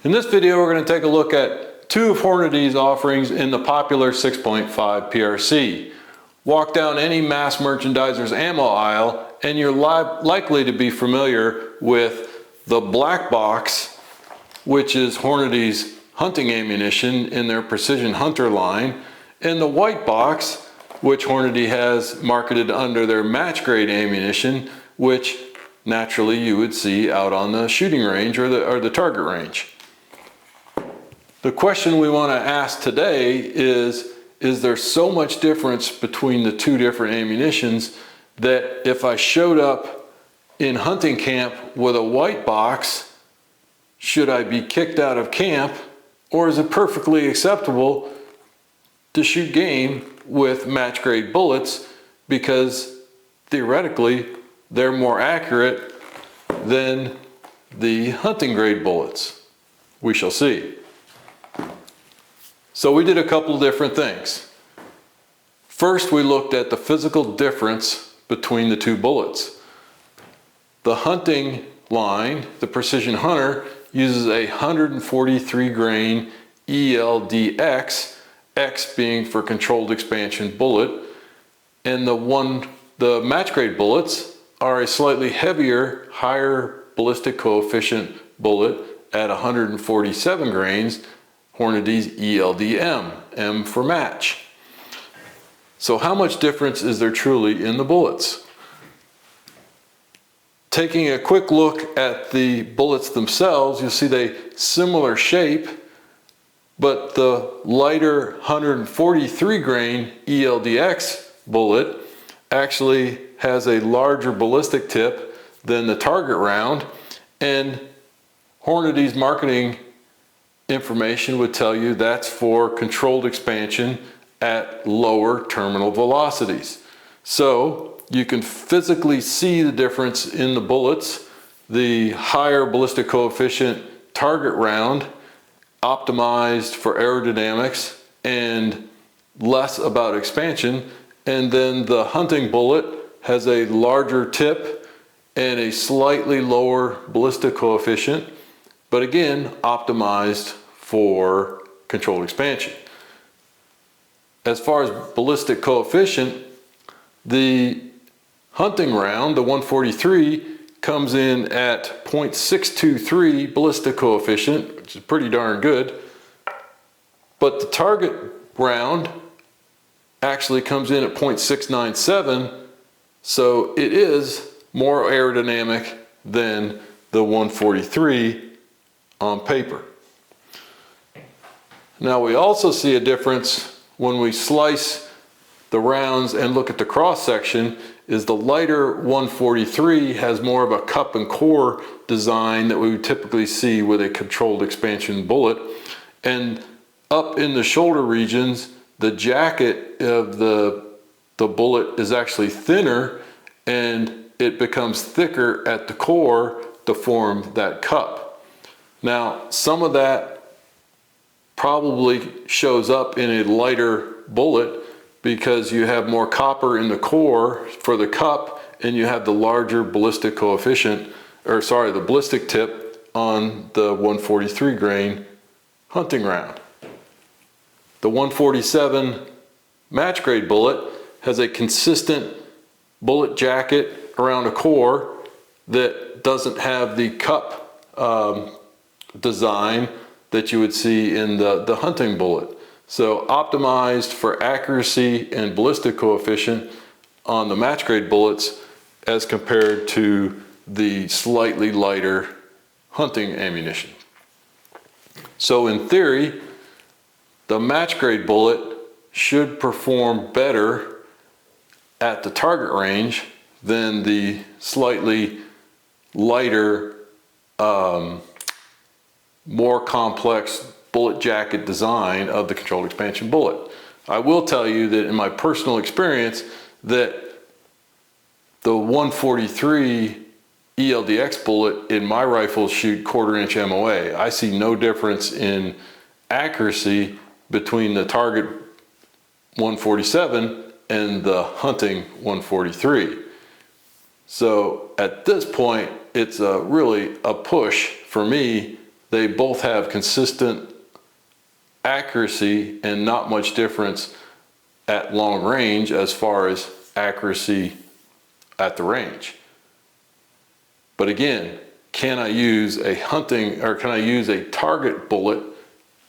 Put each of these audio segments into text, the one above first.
In this video, we're going to take a look at two of Hornady's offerings in the popular 6.5 PRC. Walk down any mass merchandiser's ammo aisle and you're likely to be familiar with the black box, which is Hornady's hunting ammunition in their Precision Hunter line, and the white box, which Hornady has marketed under their match grade ammunition, which naturally you would see out on the shooting range or the target range. The question we want to ask today is there so much difference between the two different ammunitions that if I showed up in hunting camp with a white box, should I be kicked out of camp, or is it perfectly acceptable to shoot game with match grade bullets because theoretically they're more accurate than the hunting grade bullets? We shall see. So we did a couple of different things. First, we looked at the physical difference between the two bullets. The hunting line, the Precision Hunter, uses a 143 grain ELDX, X being for controlled expansion bullet, and the match grade bullets are a slightly heavier, higher ballistic coefficient bullet at 147 grains, Hornady's ELDM, M for match. So how much difference is there truly in the bullets? Taking a quick look at the bullets themselves, you'll see they similar shape, but the lighter 143 grain ELDX bullet actually has a larger ballistic tip than the target round, and Hornady's marketing information would tell you that's for controlled expansion at lower terminal velocities. So you can physically see the difference in the bullets. The higher ballistic coefficient target round optimized for aerodynamics and less about expansion, and then the hunting bullet has a larger tip and a slightly lower ballistic coefficient, but again optimized for controlled expansion. As far as ballistic coefficient, the hunting round, the 143, comes in at 0.623 ballistic coefficient, which is pretty darn good, but the target round actually comes in at 0.697, so it is more aerodynamic than the 143 on paper. Now we also see a difference when we slice the rounds and look at the cross section. Is the lighter 143 has more of a cup and core design that we would typically see with a controlled expansion bullet, and up in the shoulder regions the jacket of the bullet is actually thinner and it becomes thicker at the core to form that cup. Now some of that probably shows up in a lighter bullet because you have more copper in the core for the cup and you have the larger ballistic coefficient, or sorry, the ballistic tip on the 143 grain hunting round. The 147 match grade bullet has a consistent bullet jacket around a core that doesn't have the cup design that you would see in the hunting bullet. So optimized for accuracy and ballistic coefficient on the match grade bullets as compared to the slightly lighter hunting ammunition. So in theory, the match grade bullet should perform better at the target range than the slightly lighter, more complex bullet jacket design of the controlled expansion bullet. I will tell you that in my personal experience that the 143 ELDX bullet in my rifles shoot 1/4 inch MOA. I see no difference in accuracy between the target 147 and the hunting 143. So at this point, it's really a push for me. They both have consistent accuracy and not much difference at long range as far as accuracy at the range. But again, can I use a hunting, or can I use a target bullet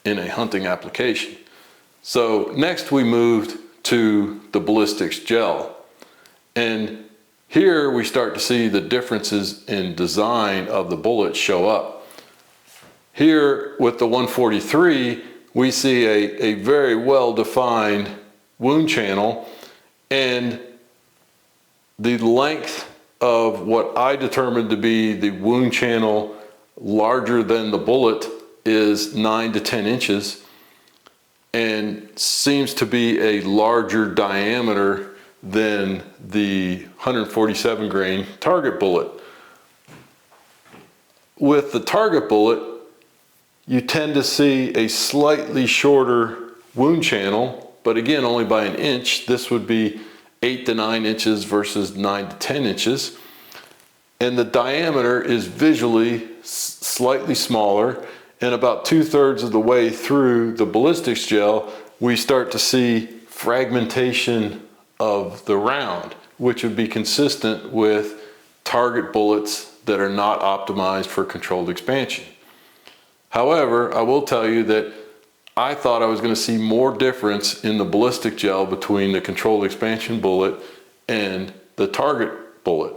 in a hunting application? So next we moved to the ballistics gel. And here we start to see the differences in design of the bullet show up. Here with the 143, we see a very well-defined wound channel, and the length of what I determined to be the wound channel larger than the bullet is 9 to 10 inches and seems to be a larger diameter than the 147 grain target bullet. With the target bullet, you tend to see a slightly shorter wound channel, but again only by an inch. This would be 8 to 9 inches versus 9 to 10 inches. And the diameter is visually slightly smaller, and about 2/3 of the way through the ballistics gel, we start to see fragmentation of the round, which would be consistent with target bullets that are not optimized for controlled expansion. However, I will tell you that I thought I was going to see more difference in the ballistic gel between the controlled expansion bullet and the target bullet.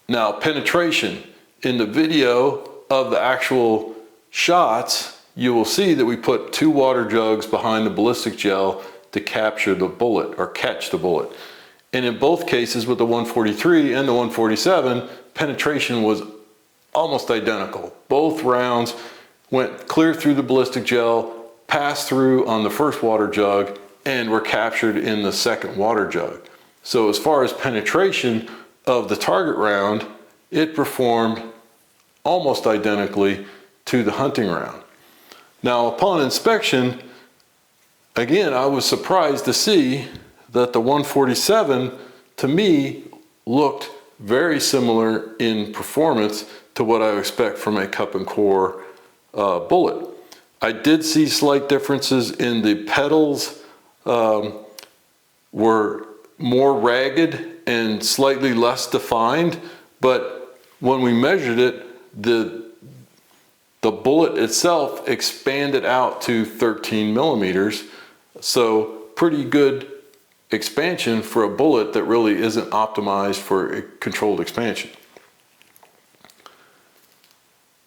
Now, penetration. In the video of the actual shots, you will see that we put 2 water jugs behind the ballistic gel to capture the bullet, or catch the bullet. And in both cases, with the 143 and the 147, penetration was almost identical. Both rounds went clear through the ballistic gel, passed through on the first water jug, and were captured in the second water jug. So as far as penetration of the target round, it performed almost identically to the hunting round. Now, upon inspection, again, I was surprised to see that the 147, to me, looked very similar in performance to what I expect from a cup and core bullet. I did see slight differences in the petals, were more ragged and slightly less defined, but when we measured it, the bullet itself expanded out to 13 millimeters. So pretty good expansion for a bullet that really isn't optimized for a controlled expansion.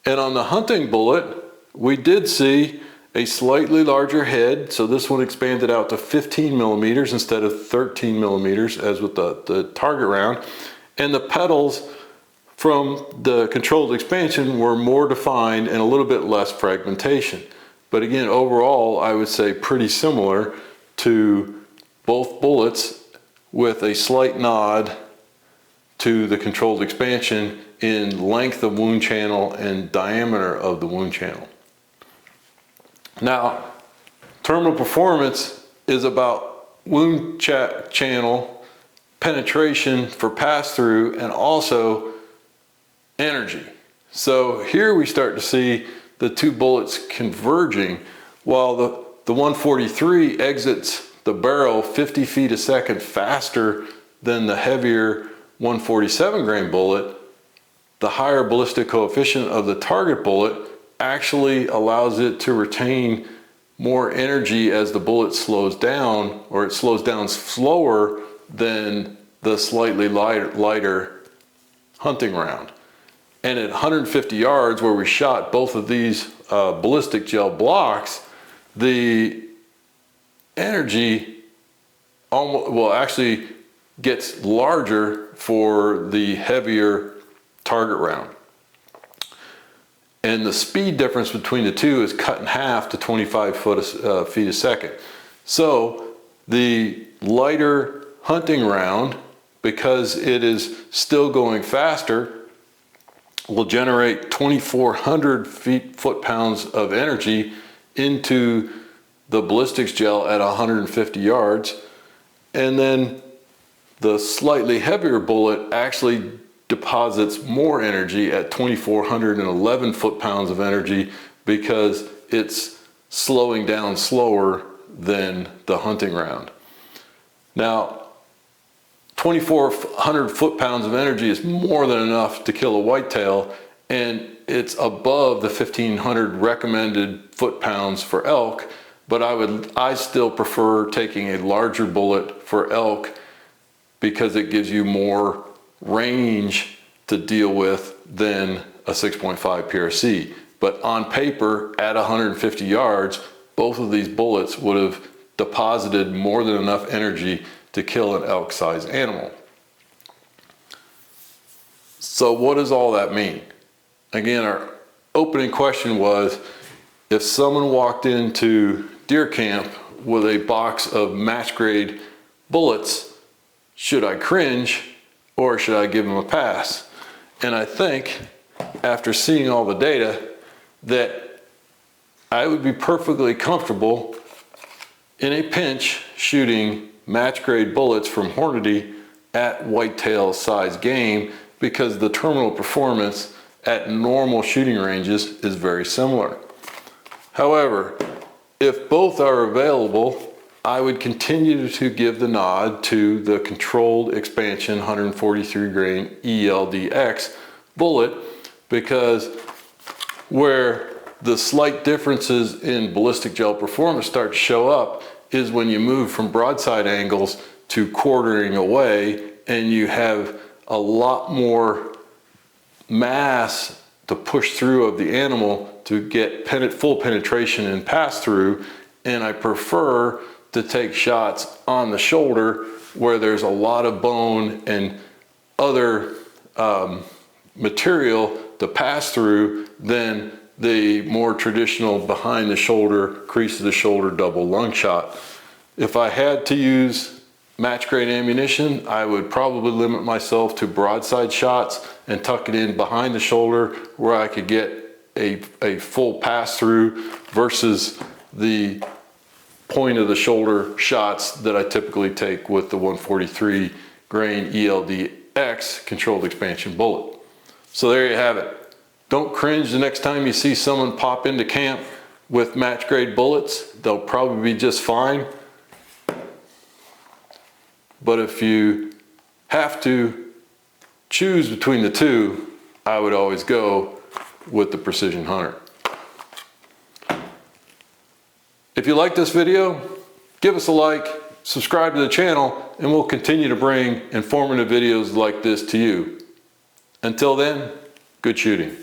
And on the hunting bullet, we did see a slightly larger head. So this one expanded out to 15 millimeters instead of 13 millimeters as with the target round. And the petals from the controlled expansion were more defined and a little bit less fragmentation. But again, overall, I would say pretty similar to both bullets, with a slight nod to the controlled expansion in length of wound channel and diameter of the wound channel. Now, terminal performance is about wound channel penetration for pass-through and also energy. So here we start to see the 2 bullets converging. While the 143 exits the barrel 50 feet a second faster than the heavier 147 grain bullet, the higher ballistic coefficient of the target bullet actually allows it to retain more energy as the bullet slows down, or it slows down slower than the slightly lighter hunting round. And at 150 yards, where we shot both of these ballistic gel blocks, the energy actually gets larger for the heavier target round. And the speed difference between the two is cut in half to 25 feet a second. So the lighter hunting round, because it is still going faster, will generate 2,400 foot-pounds of energy into the ballistics gel at 150 yards. And then The slightly heavier bullet actually deposits more energy at 2,411 foot-pounds of energy because it's slowing down slower than the hunting round. Now, 2,400 foot-pounds of energy is more than enough to kill a whitetail, and it's above the 1,500 recommended foot-pounds for elk, but I still prefer taking a larger bullet for elk because it gives you more range to deal with than a 6.5 PRC. But on paper, at 150 yards, both of these bullets would have deposited more than enough energy to kill an elk-sized animal. So what does all that mean? Again, our opening question was, if someone walked into deer camp with a box of match grade bullets, should I cringe or should I give them a pass? And I think after seeing all the data that I would be perfectly comfortable in a pinch shooting match grade bullets from Hornady at whitetail size game, because the terminal performance at normal shooting ranges is very similar. However, if both are available, I would continue to give the nod to the controlled expansion 143 grain ELDX bullet, because where the slight differences in ballistic gel performance start to show up is when you move from broadside angles to quartering away, and you have a lot more mass to push through of the animal to get full penetration and pass through. And I prefer to take shots on the shoulder where there's a lot of bone and other material to pass through than the more traditional behind the shoulder, crease of the shoulder double lung shot. If I had to use match grade ammunition, I would probably limit myself to broadside shots and tuck it in behind the shoulder where I could get a full pass through versus the point of the shoulder shots that I typically take with the 143 grain ELDX controlled expansion bullet. So there you have it. Don't cringe the next time you see someone pop into camp with match grade bullets. They'll probably be just fine. But if you have to choose between the two, I would always go with the Precision Hunter. If you like this video, give us a like, subscribe to the channel, and we'll continue to bring informative videos like this to you. Until then, good shooting.